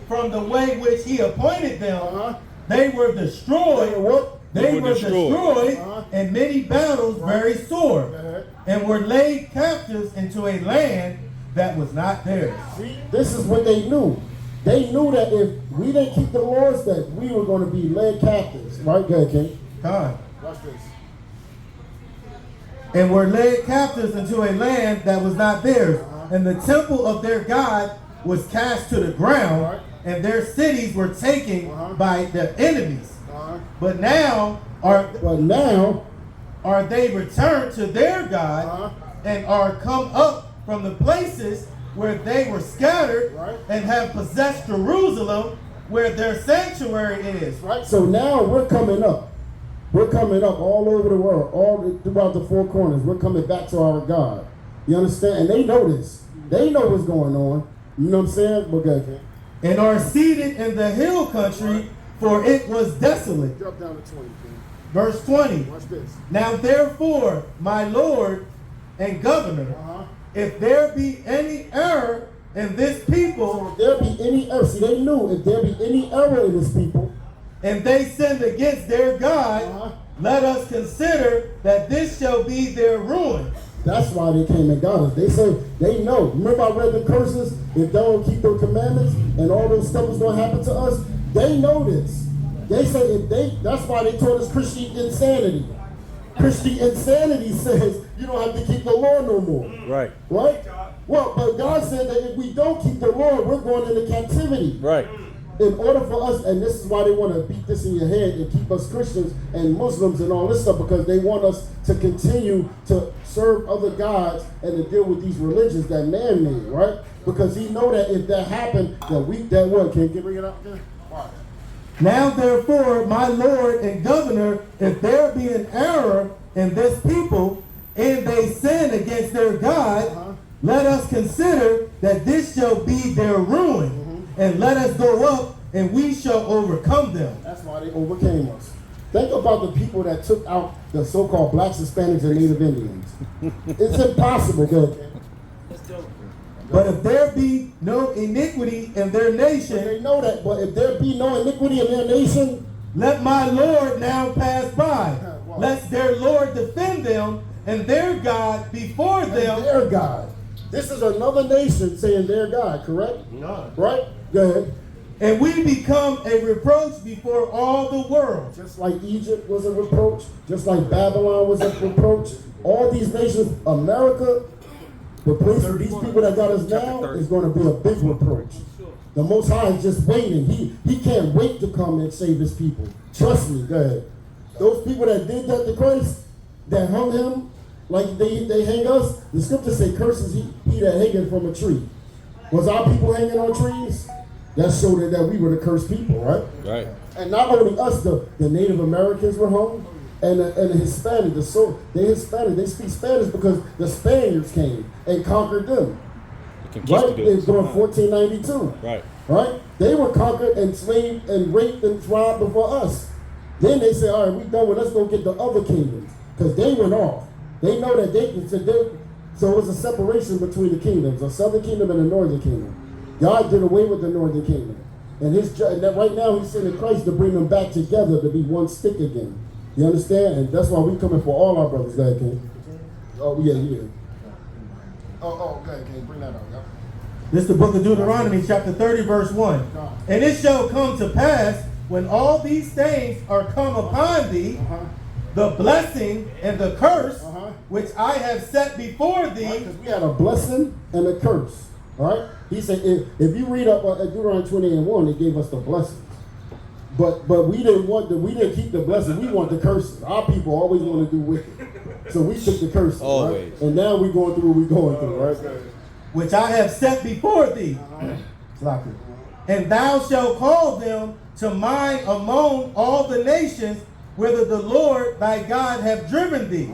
from the way which he appointed them, uh-huh. they were destroyed. They were what? They were destroyed Uh-huh. in many battles very sore, Uh-huh. and were laid captives into a land that was not theirs. See, this is what they knew. They knew that if we didn't keep the laws, that we were going to be led captives. Right, go ahead, King. God. Watch this. And were led captives into a land that was not theirs. And the temple of their God was cast to the ground, Right. and their cities were taken Uh-huh. by their enemies. Uh-huh. But now are But now, they returned to their God, Uh-huh. and are come up from the places where they were scattered, Right. and have possessed Jerusalem, where their sanctuary is. right? So now we're coming up. We're coming up all over the world, throughout the four corners. We're coming back to our God. You understand? And they know this. They know what's going on. You know what I'm saying? But go ahead. And are seated in the hill country, for it was desolate. Drop down to 20, King. Verse 20. Watch this. Now therefore, my Lord and Governor, Uh-huh. if there be any error in this people, So if there be any error, see, they knew if there be any error in this people, and they sinned against their God, Uh-huh. let us consider that this shall be their ruin. that's why they came and got us. They say, they know. Remember I read the curses? If they don't keep those commandments and all those stuff is going to happen to us, they know this. They say that's why they taught us Christian insanity. Christian insanity says you don't have to keep the law no more. Right. Right? Well, but God said that if we don't keep the law, we're going into captivity. Right. In order for us, and this is why they want to beat this in your head and keep us Christians and Muslims and all this stuff, because they want us to continue to serve other gods and to deal with these religions that man made, right? Because he know that if that happened, that what? Can you bring it up there? Now therefore, my Lord and Governor, if there be an error in this people, and they sin against their God, Uh-huh. let us consider that this shall be their ruin, and let us go up, and we shall overcome them. That's why they overcame us. Think about the people that took out the so-called blacks, Hispanics, and Native Indians. It's impossible, good. But if there be no iniquity in their They nation, know that, but if there be no iniquity in their nation, let my Lord now pass by, Wow. lest their Lord defend them, and their God before and them. their God. This is another nation saying their God, correct? No. Right? Go ahead. And we become a reproach before all the world. Just like Egypt was a reproach, just like Babylon was a reproach, all these nations, America, the place of these people that got us now is going to be a big reproach. The Most High is just waiting. He can't wait to come and save his people. Trust me. Go ahead. Those people that did that to Christ, that hung him like they hang us, the scriptures say, curses he that hangeth from a tree. Was our people hanging on trees? That showed that we were the cursed people, right? Right. And not only us, the Native Americans were hung, and the Hispanic, they Hispanic, they speak Spanish because the Spaniards came and conquered them. They right? It's going 1492. Right. Right? They were conquered, enslaved, and raped and tried before us. Then they said, all right, we done with, let's go get the other kingdoms. Because they went off. They know that so it was a separation between the kingdoms, a southern kingdom and a northern kingdom. God did away with the northern kingdom. And right now he's sending Christ to bring them back together to be one stick again. You understand? And that's why we coming for all our brothers. Go ahead, King. Oh, yeah. Oh, go ahead, King. Bring that out. Yep. This is the book of Deuteronomy, chapter 30, verse 1. And it shall come to pass, when all these things are come upon thee, the blessing and the curse, which I have set before thee. Because we had a blessing and a curse. All right? He said, if you read up at Deuteronomy 28:1, it gave us the blessings. But we didn't keep the blessing. We want the curses. Our people always want to do wicked. So we took the curses. Always. Right? And now we're going through what we're going through, right? Which I have set before thee. And thou shalt call them to mind among all the nations whither the Lord thy God hath driven thee.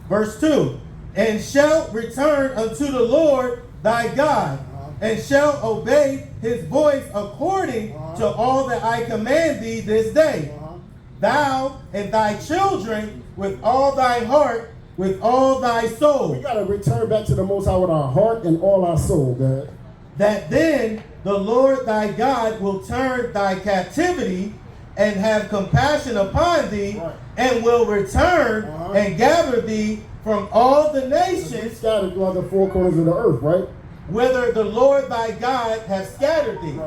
Verse 2. And shalt return unto the Lord thy God, and shalt obey his voice according to all that I command thee this day. Thou and thy children with all thy heart, with all thy soul. We got to return back to the Most High with our heart and all our soul, God. That then the Lord thy God will turn thy captivity and have compassion upon thee, and will return and gather thee from all the nations scattered throughout the four corners of the earth, right? Whither the Lord thy God hath scattered thee.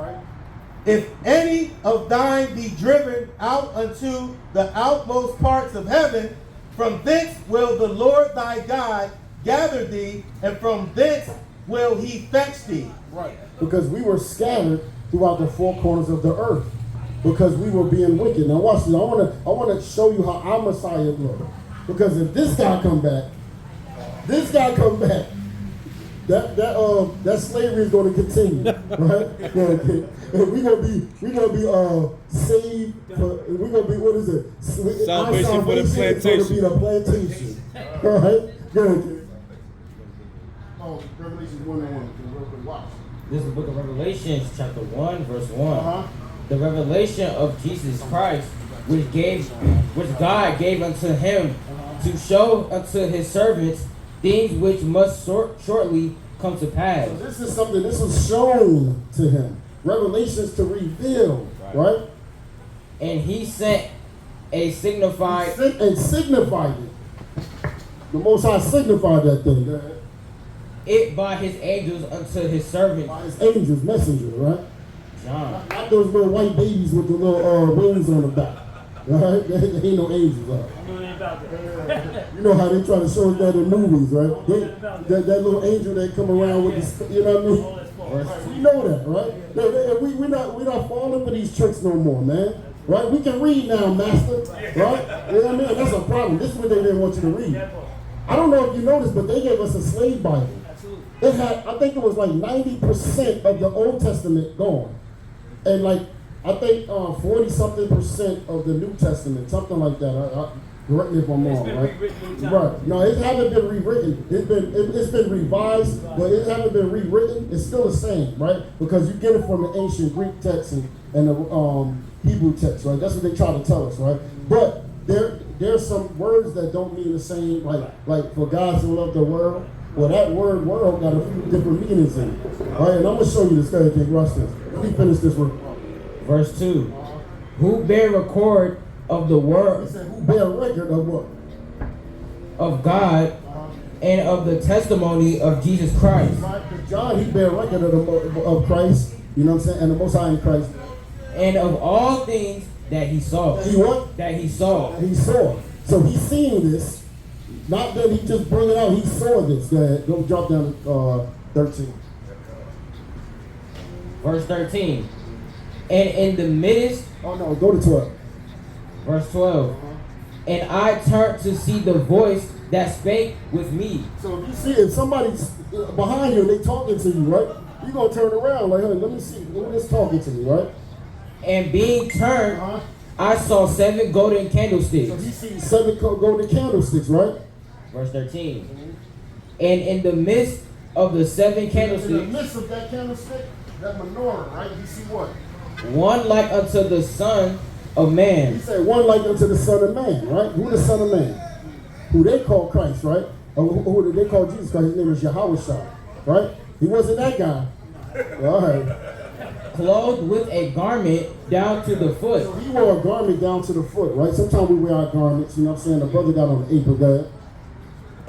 If any of thine be driven out unto the outmost parts of heaven, from thence will the Lord thy God gather thee, and from thence will he fetch thee. Right. Because we were scattered throughout the four corners of the earth. Because we were being wicked. Now watch this. I want to show you how our Messiah looked. Because if this guy come back, that slavery is going to continue, right? We're gonna be saved. We're gonna be, what is it? Salvation for the plantation. It's going to be the plantation, right? Good. Oh, Revelation 1:1. Watch. This is the book of Revelation, chapter 1, verse 1. The revelation of Jesus Christ, which God gave unto him to show unto his servants things which must shortly come to pass. So this was shown to him. Revelations to reveal, right? And he sent a signified. And signified it. The Most High signified that thing. It by his angels unto his servants. By his angels, messengers, right? John. Not those little white babies with the little wings on the back. Right? They ain't no angels, you know how they try to show us that in movies, right? That little angel that come around with the, you know what I mean? We know that, right? We're not falling for these tricks no more, man. Right? We can read now, master. Right? You know what I mean? That's a problem. This is what they didn't want you to read. I don't know if you noticed, but they gave us a slave Bible. It had, I think it was like 90% of the Old Testament gone. And like, I think 40-something% of the New Testament, something like that. Correct me if I'm wrong, right? Right. No, it hasn't been rewritten. It's been revised, but it hasn't been rewritten. It's still the same, right? Because you get it from the ancient Greek text and the Hebrew text, right? That's what they try to tell us, right? But there's some words that don't mean the same, like for God so loved the world. Well, that word "world" got a few different meanings in it. All right, and I'm gonna show you this. Guy can't rush this. Let me finish this one. Verse 2. Who bear record of the word? He said, who bear record of what? Of God and of the testimony of Jesus Christ. Right? John, he bear record of Christ. You know what I'm saying? And the Most High in Christ. And of all things that he saw. He what? That he saw. He saw. So he's seeing this. Not that he just brought it out. He saw this. Go drop down 13. Verse 13. And in the midst. Oh no, go to 12. Verse 12. And I turned to see the voice that spake with me. So if you see, if somebody's behind you and they talking to you, right? You're going to turn around like, hey, let me see. Who is talking to me, right? And being turned, I saw 7 golden candlesticks. So he sees 7 golden candlesticks, right? Verse 13. And in the midst of the seven In the candlesticks, midst of that candlestick, that menorah, right? You see what? one like unto the Son of He Man. said, one like unto the Son of Man, right? Who the Son of Man? Who they call Christ, right? Or who they call Jesus Christ? His name is Yahweh, right? He wasn't that guy. All right. Clothed with a garment down to the So foot, he wore a garment down to the foot, right? Sometimes we wear our garments, you know what I'm saying? The brother got on an apron, go ahead.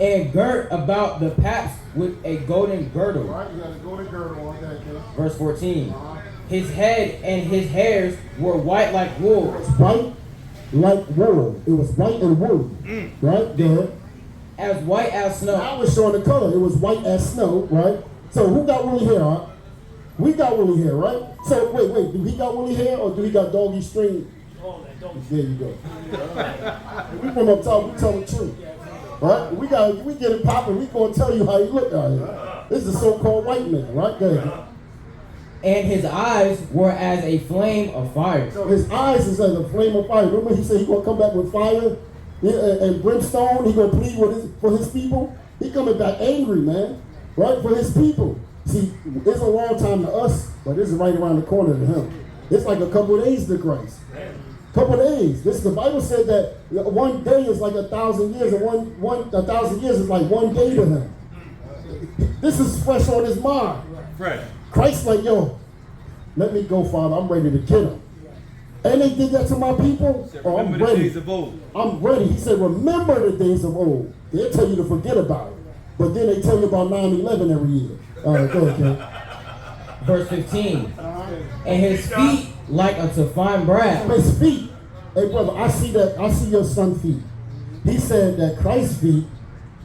and girt about the paps with a golden girdle. Right, you got to go to girdle on that, kid. Verse 14. His head and his hairs were white like wool, It was white like wool. It was white and woolly, right? There. as white as Now snow. we're showing the color. It was white as snow, right? So who got woolly hair, huh? We got woolly hair, right? So wait, do he got woolly hair or do he got doggy string? All that, don't There you go. We from up top, we tell the truth. Right? We get it popping, we gonna tell you how he look out here. This is a so-called white man, right? Go ahead. And his eyes were as a flame of fire. So his eyes is as a flame of fire. Remember he said he gonna come back with fire and brimstone. He gonna plead for his people. He coming back angry, man. Right? For his people. See, it's a long time to us, but this is right around the corner to him. It's like a couple of days to Christ. Couple of days. The Bible said that one day is like 1,000 years, and 1,000 years is like one day to him. This is fresh on his mind. Fresh. Christ like, yo, let me go, Father. I'm ready to kill him. And they did that to my people. Oh, I'm Remember the ready. days of old. I'm ready. He said, remember the days of old. They'll tell you to forget about it. But then they tell you about 9/11 every year. All right, go ahead, Ken. Verse 15. And his feet like unto fine brass. His feet. Hey, brother, I see your son's feet. He said that Christ's feet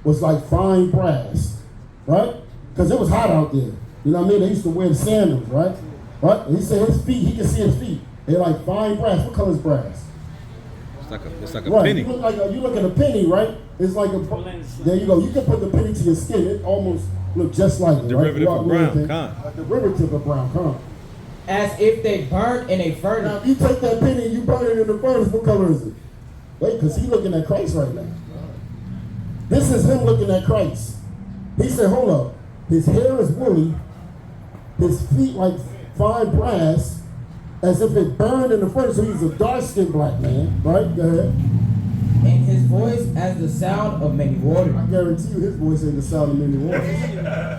was like fine brass, right? Because it was hot out there. You know what I mean? They used to wear sandals, right? Right? And he said his feet, he can see his feet. They're like fine brass. What color is brass? It's like a Right. penny. You look at a penny, right? It's like a. There you go. You can put the penny to your skin. It almost look just like it. Derivative right? of brown, Like con. derivative of brown, con. As if they burned in a Now, furnace. if you take that penny and you burn it in the furnace, what color is it? Wait, because he's looking at Christ right now. This is him looking at Christ. He said, hold up. His hair is woolly. His feet like fine brass, as if it burned in the furnace. So he's a dark-skinned black man, right? Go ahead. And his voice as the sound of many waters. I guarantee you his voice ain't the sound of many waters.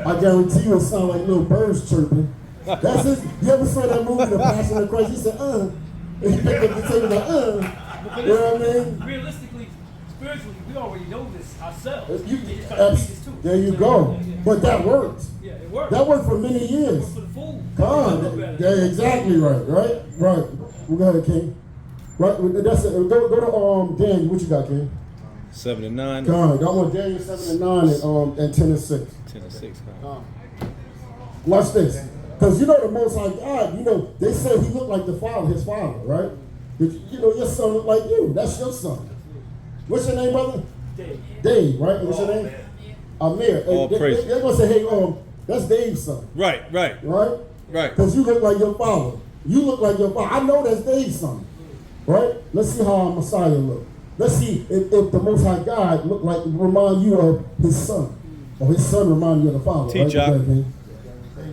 I guarantee you it sound like little birds chirping. That's it. You ever saw that movie, The Passion of Christ? He said, And he picked up the table like, You know what I mean? Realistically, spiritually, we already know this ourselves. You- They just try to teach us too. There you go. But that worked. Yeah, it worked. That worked for many years. For the food. God, yeah, exactly right, right. We got it, King. Right, that's it. Go to Daniel. What you got, King? 7 and 9. God, I want Daniel 7 and 9 and 10 and 6. 10 and 6. Watch this. Because you know the Most High God, you know, they say he looked like the father, his father, right? You know, your son look like you. That's your son. What's your name, brother? Dave, right? What's your name? Amir. All praise. They're going to say, hey, that's Dave's son, Right. right? Right. Because you look like your father. You look like your father. I know that's Dave's son, right? Let's see how our Messiah look. Let's see if the Most High God remind you of his son, or his son remind you of the father. Teach right? up. Okay.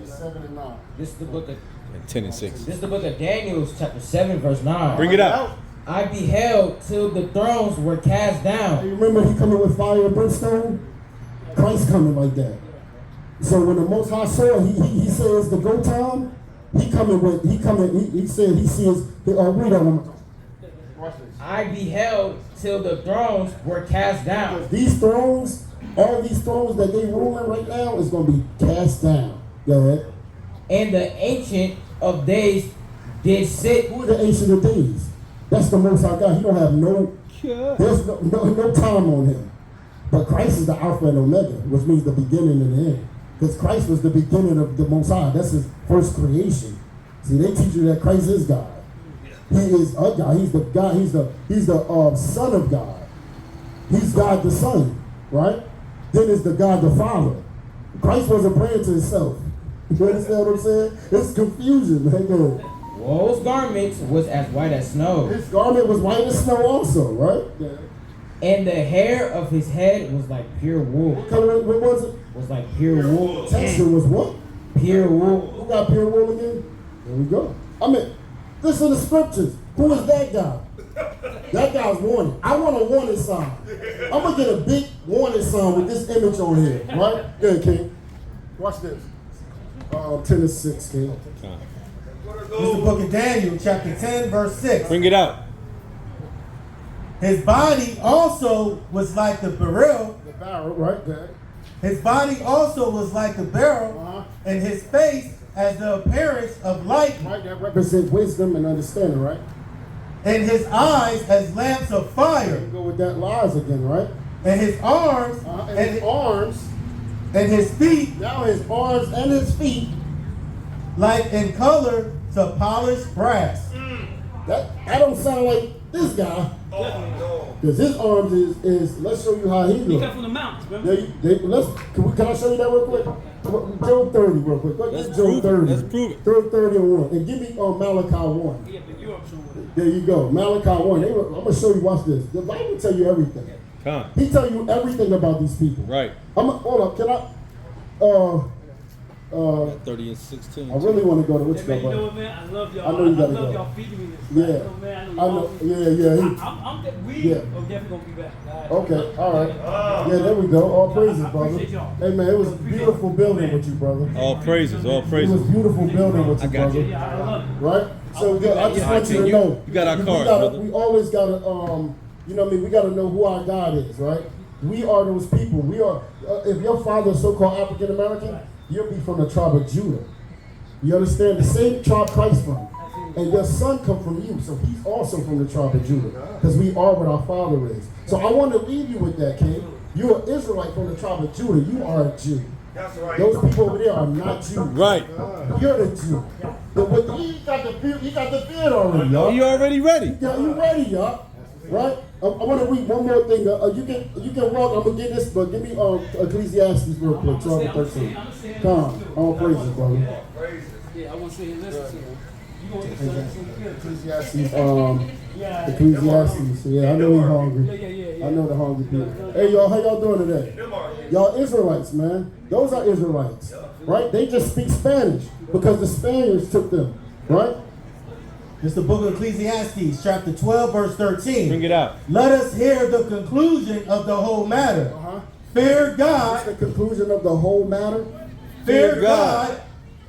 7 and 9. This is the book of And 10 and 6. This is the book of Daniel, chapter 7, verse 9. Bring it out. I beheld till the thrones were cast down, You remember he coming with fire and brimstone? Christ coming like that. So when the Most High saw, he says the go time. He said he sees. Read that one. I beheld till the thrones were cast down, These thrones, all these thrones that they ruling right now, is going to be cast down. Go ahead. and the Ancient of Days did sit. Who are the Ancient of Days? That's the Most High God. He don't have there's no time on him. But Christ is the Alpha and Omega, which means the beginning and the end. Because Christ was the beginning of the Most High. That's his first creation. See, they teach you that Christ is God. He is a God. He's the God. He's the Son of God. He's God the Son, right? Then it's the God the Father. Christ wasn't praying to himself. You understand what I'm saying? It's confusion, man. Go ahead. Woe's garments was as white as snow, His garment was white as snow also, right? Yeah. And the hair of his head was like pure wool. What color? What was it? Was like pure wool. Texture was what? Pure wool. Who got pure wool again? There we go. I mean, this is the scriptures. Who is that guy? That guy's warning. I want a warning sign. I'm gonna get a big warning sign with this image on here, right? Good, King. Watch this. 10-6, King. This is the book of Daniel, chapter 10, verse 6. Bring it out. His body also was like the beryl. The barrel, right there. His body also was like the beryl, and his face as the appearance of light, Right, that represents wisdom and understanding, right? and his eyes as lamps of You fire, go with that lies again, right? and his arms And his arms, and his feet now his arms and his feet, like in color to polished brass. that don't sound like this guy. Because his arms is let's show you how he He looks. come from the mountains, remember? Can I show you that real quick? Job 30 real quick. Go Let's get prove Job it. 30. Let's prove it. Job 30 and 1. And give me Malachi 1. He up in Europe somewhere. There you go. Malachi 1. I'm going to show you, watch this. The Bible tell you everything. Come on. He tell you everything about these people. Right. Hold up. Can I? 30 and 16. I really want to go to what Hey, you man, you know got. what, man? I love y'all. I know you I gotta love go. y'all feeding me this. Yeah. You know, man, I know. y'all- Yeah. We Yeah. are definitely gonna be back. Okay, all right. Yeah, there we go. All praises, I brother. appreciate y'all. Hey, man, it was a beautiful building with you, brother. All praises, all It was praises. beautiful building with I you, got you. brother. Yeah, I love it. Right? So yeah, I just Yeah, want you to you- know. you got our we cards, gotta- brother. We always gotta, you know what I mean? We gotta know who our God is, right? We are those people. We are. If your father is so-called African American, you'll be from the tribe of Judah. You understand? The same tribe Christ from. And your son come from you, so he's also from the tribe of Judah. Because we are what our father is. So I want to leave you with that, King. You're an Israelite from the tribe of Judah. You are a Jew. Those people over there are not Jews. Right. You're the Jew. He got the beard already, y'all. You already ready? You ready, y'all? Right? I want to read one more thing. You can walk. I'm gonna get this, but give me Ecclesiastes real quick, 12 and 13. Come on, all praises, brother. Yeah, I want to say and listen to him. You gonna eat something? Ecclesiastes, Ecclesiastes. Yeah, I know he's hungry. Yeah. I know the hungry people. Hey, y'all, how y'all doing today? Y'all Israelites, man. Those are Israelites, right? They just speak Spanish because the Spaniards took them, right? It's the book of Ecclesiastes, chapter 12, verse 13. Bring it out. Let us hear the conclusion of the whole matter. Fear That's God, the conclusion of the whole matter. fear God,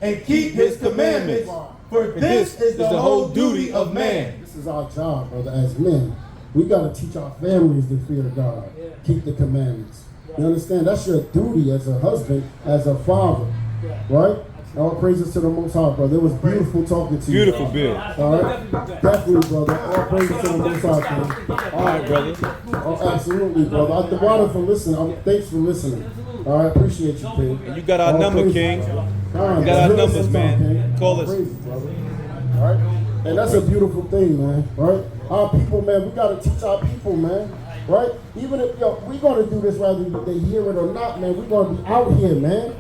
and keep his commandments, for this is the whole duty of man. This is our job, brother, as men. We got to teach our families to fear God, keep the commandments. You understand? That's your duty as a husband, as a father, right? All praises to the Most High, brother. It was beautiful talking to you. Beautiful bill. All right? Definitely, brother. All praises to the Most High, man. All right, brother. Oh, absolutely, brother. I thank for listening. Thanks for listening. All right, appreciate you, King. And you got our All number, praises. King. All right, You got our man. numbers, man. King. Call All us. praises, brother. All right? And that's a beautiful thing, man. Right? Our people, man, we got to teach our people, man. Right? Even if we're going to do this whether they hear it or not, man, we're going to be out here, man.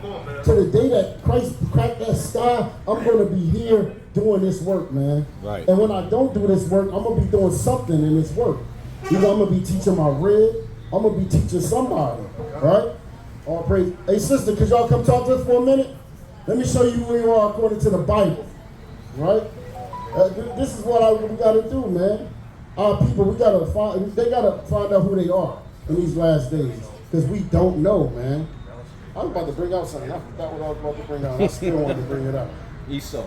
To the day that Christ cracked that sky, I'm going to be here doing this work, man. Right. And when I don't do this work, I'm going to be doing something in this work. Either I'm going to be teaching my rib, I'm going to be teaching somebody, right? All praise. Hey, sister, could y'all come talk to us for a minute? Let me show you where you are according to the Bible, right? This is what we got to do, man. Our people, they got to find out who they are in these last days, because we don't know, man. I was about to bring out something. I forgot what I was about to bring out. I still wanted to bring it out. Esau.